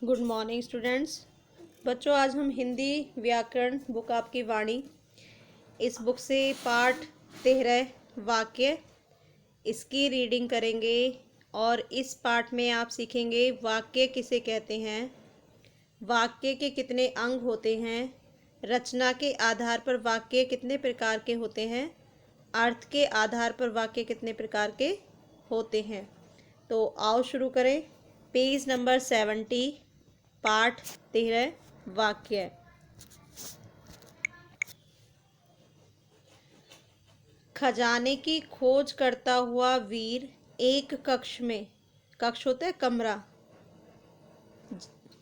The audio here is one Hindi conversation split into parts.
Good morning students. बच्चों, आज हम हिंदी व्याकरण बुक आपकी वाणी इस बुक से पाठ 13 वाक्य इसकी रीडिंग करेंगे। और इस पाठ में आप सीखेंगे वाक्य किसे कहते हैं, वाक्य के कितने अंग होते हैं, रचना के आधार पर वाक्य कितने प्रकार के होते हैं, अर्थ के आधार पर वाक्य कितने प्रकार के होते हैं। तो आओ शुरू करें। पेज नंबर 70, पाठ 13 वाक्य। खजाने की खोज करता हुआ वीर एक कक्ष होता है कमरा,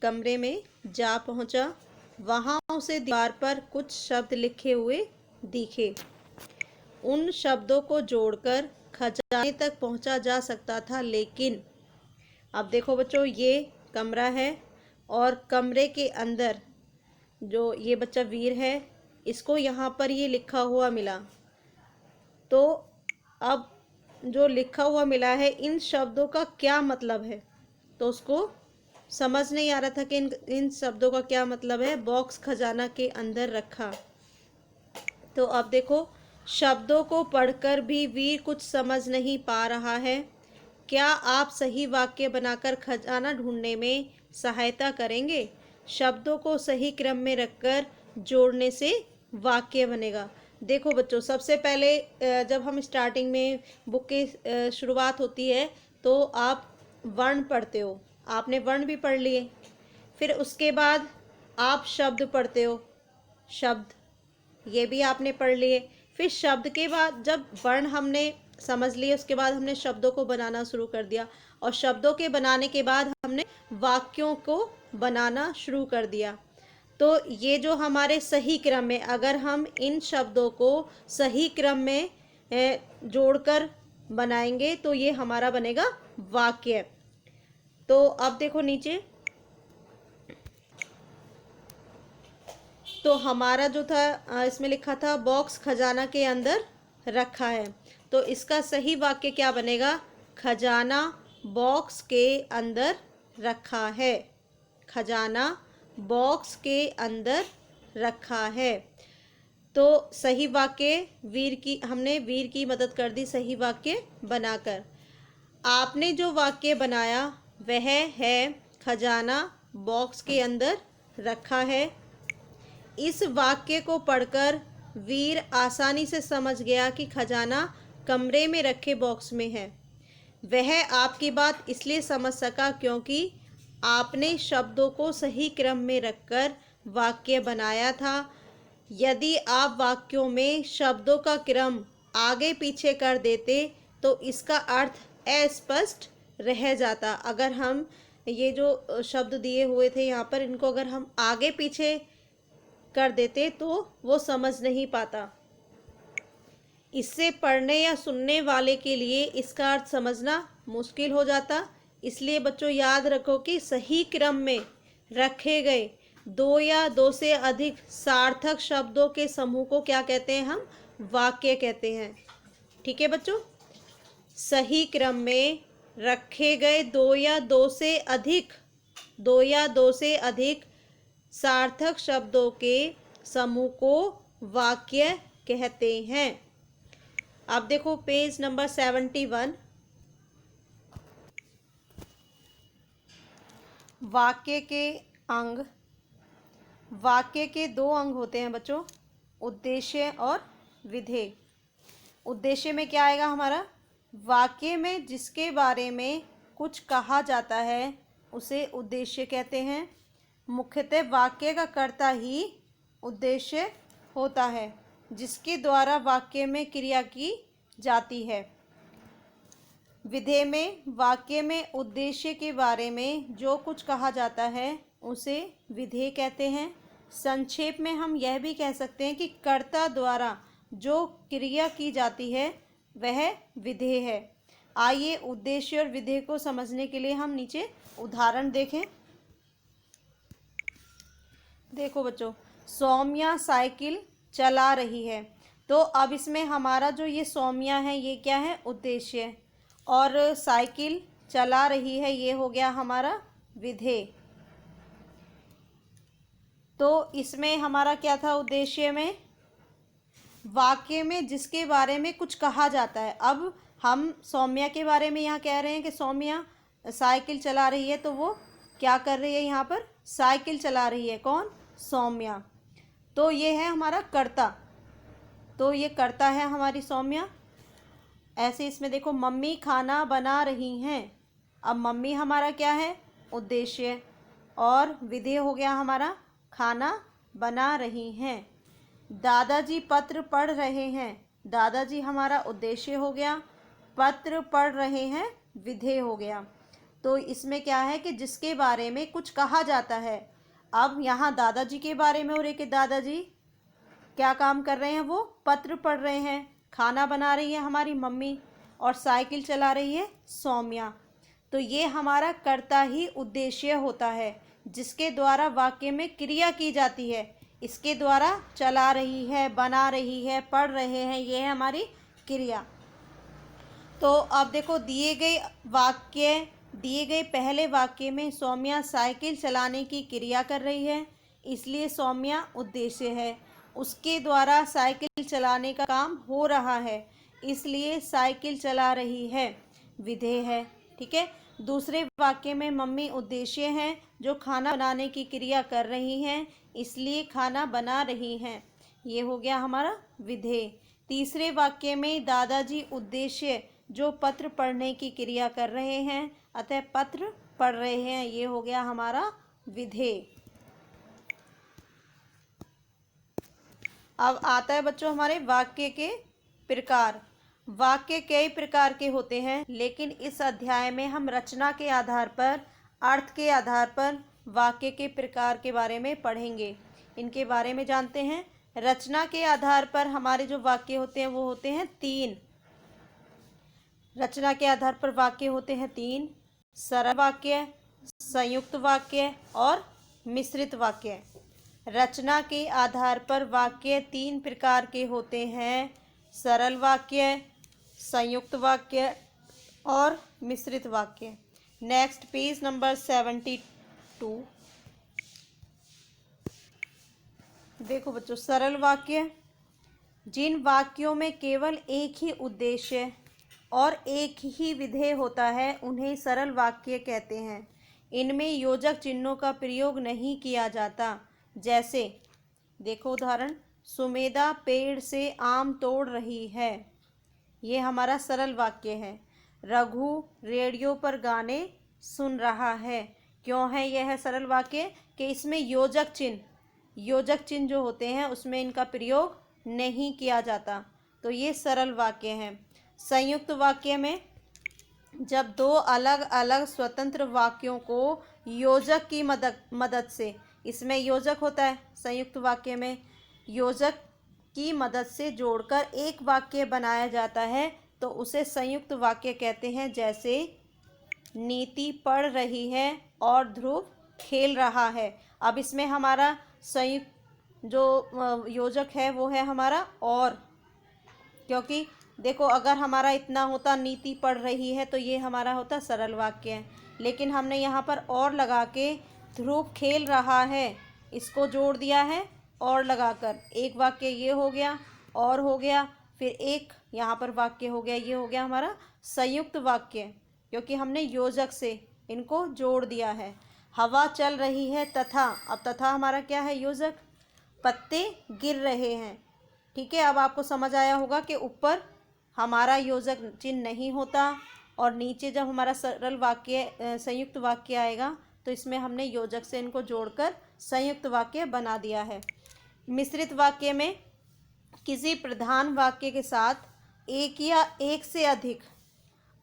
कमरे में जा पहुंचा। वहां उसे दीवार पर कुछ शब्द लिखे हुए दिखे। उन शब्दों को जोड़कर खजाने तक पहुंचा जा सकता था, लेकिन अब देखो बच्चों, ये कमरा है और कमरे के अंदर जो ये बच्चा वीर है, इसको यहाँ पर ये लिखा हुआ मिला। तो अब जो लिखा हुआ मिला है, इन शब्दों का क्या मतलब है, तो उसको समझ नहीं आ रहा था कि इन शब्दों का क्या मतलब है। बॉक्स खजाना के अंदर रखा। तो अब देखो, शब्दों को पढ़कर भी वीर कुछ समझ नहीं पा रहा है। क्या आप सही वाक्य बनाकर खजाना ढूंढने में सहायता करेंगे? शब्दों को सही क्रम में रखकर जोड़ने से वाक्य बनेगा। देखो बच्चों, सबसे पहले जब हम स्टार्टिंग में बुक की शुरुआत होती है तो आप वर्ण पढ़ते हो। आपने वर्ण भी पढ़ लिए। फिर उसके बाद आप शब्द पढ़ते हो, शब्द ये भी आपने पढ़ लिए। फिर शब्द के बाद जब वर्ण हमने समझ लिए, उसके बाद हमने शब्दों को बनाना शुरू कर दिया। और शब्दों के बनाने के बाद हमने वाक्यों को बनाना शुरू कर दिया। तो ये जो हमारे सही क्रम में, अगर हम इन शब्दों को सही क्रम में जोड़कर बनाएंगे तो ये हमारा बनेगा वाक्य। तो अब देखो नीचे, तो हमारा जो था इसमें लिखा था बॉक्स खजाना के अंदर रखा है। तो इसका सही वाक्य क्या बनेगा? खजाना बॉक्स के अंदर रखा है। खजाना बॉक्स के अंदर रखा है। तो सही वाक्य हमने वीर की मदद कर दी सही वाक्य बनाकर। आपने जो वाक्य बनाया वह है खजाना बॉक्स के अंदर रखा है। इस वाक्य को पढ़कर वीर आसानी से समझ गया कि खजाना कमरे में रखे बॉक्स में है। वह आपकी बात इसलिए समझ सका क्योंकि आपने शब्दों को सही क्रम में रखकर वाक्य बनाया था। यदि आप वाक्यों में शब्दों का क्रम आगे पीछे कर देते तो इसका अर्थ अस्पष्ट रह जाता। अगर हम ये जो शब्द दिए हुए थे यहाँ पर, इनको अगर हम आगे पीछे कर देते तो वो समझ नहीं पाता। इससे पढ़ने या सुनने वाले के लिए इसका अर्थ समझना मुश्किल हो जाता। इसलिए बच्चों याद रखो कि सही क्रम में रखे गए दो या दो से अधिक सार्थक शब्दों के समूह को क्या कहते हैं? हम वाक्य कहते हैं। ठीक है बच्चों, सही क्रम में रखे गए दो या दो से अधिक सार्थक शब्दों के समूह को वाक्य कहते हैं। अब देखो पेज नंबर 71, वाक्य के अंग। वाक्य के दो अंग होते हैं बच्चों, उद्देश्य और विधेय। उद्देश्य में क्या आएगा हमारा? वाक्य में जिसके बारे में कुछ कहा जाता है उसे उद्देश्य कहते हैं। मुख्यतः वाक्य का कर्ता ही उद्देश्य होता है, जिसके द्वारा वाक्य में क्रिया की जाती है। विधेय में वाक्य में उद्देश्य के बारे में जो कुछ कहा जाता है उसे विधेय कहते हैं। संक्षेप में हम यह भी कह सकते हैं कि कर्ता द्वारा जो क्रिया की जाती है वह विधेय है। आइए उद्देश्य और विधेय को समझने के लिए हम नीचे उदाहरण देखें। देखो बच्चों, सौम्या साइकिल चला रही है। तो अब इसमें हमारा जो ये सौम्या है ये क्या है? उद्देश्य। और साइकिल चला रही है ये हो गया हमारा विधेय। तो इसमें हमारा क्या था उद्देश्य में, वाक्य में जिसके बारे में कुछ कहा जाता है। अब हम सौम्या के बारे में यहाँ कह रहे हैं कि सौम्या साइकिल चला रही है, तो वो क्या कर रही है, यहाँ पर साइकिल चला रही है। कौन? सौम्या। तो ये है हमारा कर्ता, तो ये कर्ता है हमारी सौम्या। ऐसे इसमें देखो, मम्मी खाना बना रही हैं। अब मम्मी हमारा क्या है, उद्देश्य, और विधेय हो गया हमारा खाना बना रही हैं। दादाजी पत्र पढ़ रहे हैं। दादाजी हमारा उद्देश्य हो गया, पत्र पढ़ रहे हैं विधेय हो गया। तो इसमें क्या है कि जिसके बारे में कुछ कहा जाता है। अब यहाँ दादाजी के बारे में हो रही कि दादाजी क्या काम कर रहे हैं, वो पत्र पढ़ रहे हैं। खाना बना रही है हमारी मम्मी, और साइकिल चला रही है सौम्या। तो ये हमारा कर्ता ही उद्देश्य होता है, जिसके द्वारा वाक्य में क्रिया की जाती है। इसके द्वारा चला रही है, बना रही है, पढ़ रहे हैं, ये है हमारी क्रिया। तो अब देखो, दिए गए पहले वाक्य में सौम्या साइकिल चलाने की क्रिया कर रही है, इसलिए सौम्या उद्देश्य है। उसके द्वारा साइकिल चलाने का काम हो रहा है, इसलिए साइकिल चला रही है विधेय है। ठीक है। दूसरे वाक्य में मम्मी उद्देश्य हैं, जो खाना बनाने की क्रिया कर रही हैं, इसलिए खाना बना रही हैं, ये हो गया हमारा विधेय। तीसरे वाक्य में दादाजी उद्देश्य, जो पत्र पढ़ने की क्रिया कर रहे हैं, अतः पत्र पढ़ रहे हैं, ये हो गया हमारा विधेय। अब आता है बच्चों हमारे वाक्य के प्रकार। वाक्य कई प्रकार के होते हैं, लेकिन इस अध्याय में हम रचना के आधार पर, अर्थ के आधार पर वाक्य के प्रकार के बारे में पढ़ेंगे। इनके बारे में जानते हैं। रचना के आधार पर हमारे जो वाक्य होते हैं वो होते हैं 3। रचना के आधार पर वाक्य होते हैं 3: सरल वाक्य, संयुक्त वाक्य और मिश्रित वाक्य। रचना के आधार पर वाक्य 3 प्रकार के होते हैं: सरल वाक्य, संयुक्त वाक्य और मिश्रित वाक्य। Next page number 72। देखो बच्चों, सरल वाक्य, जिन वाक्यों में केवल एक ही उद्देश्य और एक ही विधेय होता है, उन्हें सरल वाक्य कहते हैं। इनमें योजक चिन्हों का प्रयोग नहीं किया जाता। जैसे देखो उदाहरण, सुमेधा पेड़ से आम तोड़ रही है, ये हमारा सरल वाक्य है। रघु रेडियो पर गाने सुन रहा है। क्यों है यह सरल वाक्य? कि इसमें योजक चिन्ह जो होते हैं उसमें इनका प्रयोग नहीं किया जाता, तो ये सरल वाक्य है। संयुक्त वाक्य में जब दो अलग अलग स्वतंत्र वाक्यों को योजक की मदद से, इसमें योजक होता है संयुक्त वाक्य में, योजक की मदद से जोड़कर एक वाक्य बनाया जाता है, तो उसे संयुक्त वाक्य कहते हैं। जैसे नीति पढ़ रही है और ध्रुव खेल रहा है। अब इसमें हमारा संयुक्त जो योजक है वो है हमारा और, क्योंकि देखो अगर हमारा इतना होता नीति पढ़ रही है तो ये हमारा होता सरल वाक्य है, लेकिन हमने यहाँ पर और लगा के ध्रुव खेल रहा है इसको जोड़ दिया है और लगाकर, एक वाक्य ये हो गया और हो गया, फिर एक यहाँ पर वाक्य हो गया, ये हो गया हमारा संयुक्त वाक्य, क्योंकि हमने योजक से इनको जोड़ दिया है। हवा चल रही है तथा, अब तथा हमारा क्या है? योजक। पत्ते गिर रहे हैं। ठीक है, अब आपको समझ आया होगा कि ऊपर हमारा योजक चिन्ह नहीं होता और नीचे जब हमारा सरल वाक्य संयुक्त वाक्य आएगा तो इसमें हमने योजक से इनको जोड़कर संयुक्त वाक्य बना दिया है। मिश्रित वाक्य में किसी प्रधान वाक्य के साथ एक या एक से अधिक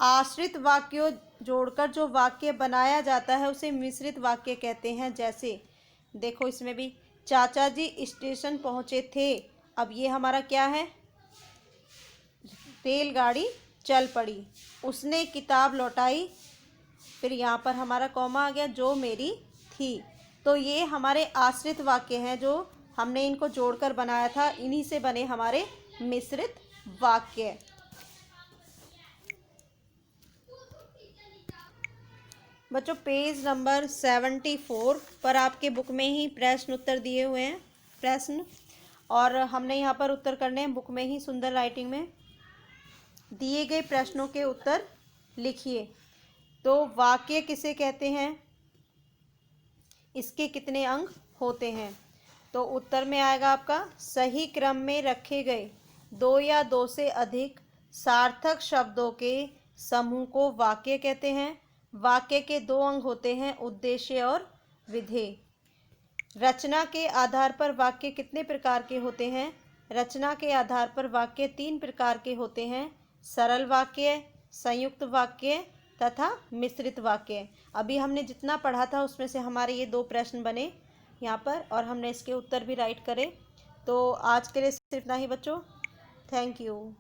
आश्रित वाक्यों जोड़कर जो वाक्य बनाया जाता है उसे मिश्रित वाक्य कहते हैं। जैसे देखो इसमें भी, चाचा जी स्टेशन पहुँचे थे, अब ये हमारा क्या है? रेलगाड़ी चल पड़ी। उसने किताब लौटाई, फिर यहाँ पर हमारा कॉमा आ गया, जो मेरी थी। तो ये हमारे आश्रित वाक्य हैं जो हमने इनको जोड़कर बनाया था, इन्हीं से बने हमारे मिश्रित वाक्य। बच्चों पेज नंबर 74 पर आपके बुक में ही प्रश्न उत्तर दिए हुए हैं, प्रश्न, और हमने यहाँ पर उत्तर करने हैं बुक में ही सुंदर राइटिंग में। दिए गए प्रश्नों के उत्तर लिखिए। तो वाक्य किसे कहते हैं, इसके कितने अंग होते हैं? तो उत्तर में आएगा आपका सही क्रम में रखे गए दो या दो से अधिक सार्थक शब्दों के समूह को वाक्य कहते हैं। वाक्य के दो अंग होते हैं, उद्देश्य और विधेय। रचना के आधार पर वाक्य कितने प्रकार के होते हैं? रचना के आधार पर वाक्य 3 प्रकार के होते हैं, सरल वाक्य, संयुक्त वाक्य तथा मिश्रित वाक्य। अभी हमने जितना पढ़ा था उसमें से हमारे ये 2 प्रश्न बने यहाँ पर, और हमने इसके उत्तर भी राइट करे। तो आज के लिए सिर्फ इतना ही बच्चों। Thank you.